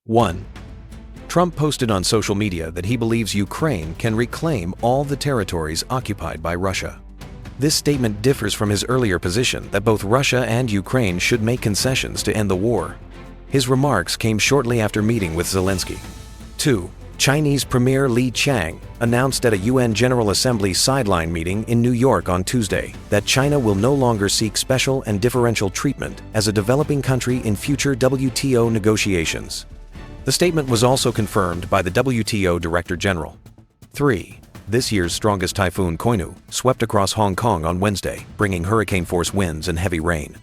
1. Trump posted on social media that he believes Ukraine can reclaim all the territories occupied by Russia. This statement differs from his earlier position that both Russia and Ukraine should make concessions to end the war. His remarks came shortly after meeting with Zelensky. 2. Chinese Premier Li Qiang announced at a UN General Assembly sideline meeting in New York on Tuesday that China will no longer seek special and differential treatment as a developing country in future WTO negotiations. The statement was also confirmed by the WTO Director General. 3. This year's strongest typhoon Koinu swept across Hong Kong on Wednesday, bringing hurricane-force winds and heavy rain.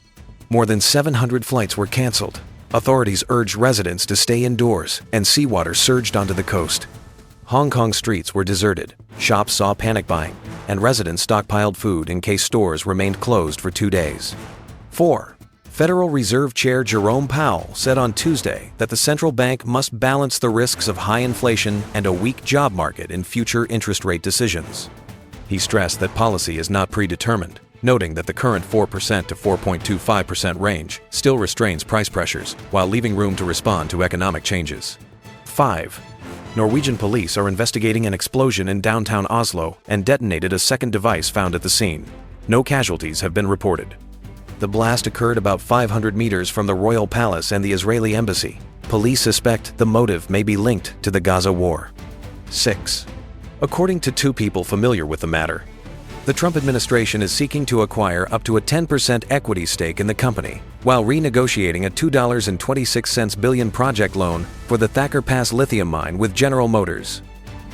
More than 700 flights were canceled. Authorities urged residents to stay indoors, and seawater surged onto the coast. Hong Kong streets were deserted, shops saw panic buying, and residents stockpiled food in case stores remained closed for 2 days. 4. Federal Reserve Chair Jerome Powell said on Tuesday that the central bank must balance the risks of high inflation and a weak job market in future interest rate decisions. He stressed that policy is not predetermined, noting that the current 4% to 4.25% range still restrains price pressures while leaving room to respond to economic changes. 5. Norwegian police are investigating an explosion in downtown Oslo and detonated a second device found at the scene. No casualties have been reported. The blast occurred about 500 meters from the Royal Palace and the Israeli embassy. Police suspect the motive may be linked to the Gaza war. 6. According to 2 people familiar with the matter, the Trump administration is seeking to acquire up to a 10% equity stake in the company, while renegotiating a $2.26 billion project loan for the Thacker Pass lithium mine with General Motors.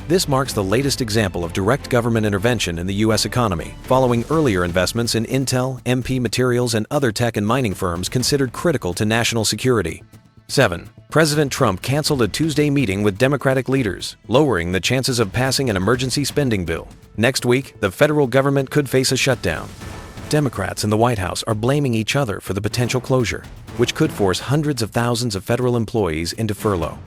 This marks the latest example of direct government intervention in the U.S. economy, following earlier investments in Intel, MP Materials, and other tech and mining firms considered critical to national security. 7. President Trump canceled a Tuesday meeting with Democratic leaders, lowering the chances of passing an emergency spending bill. Next week, the federal government could face a shutdown. Democrats in the White House are blaming each other for the potential closure, which could force hundreds of thousands of federal employees into furlough.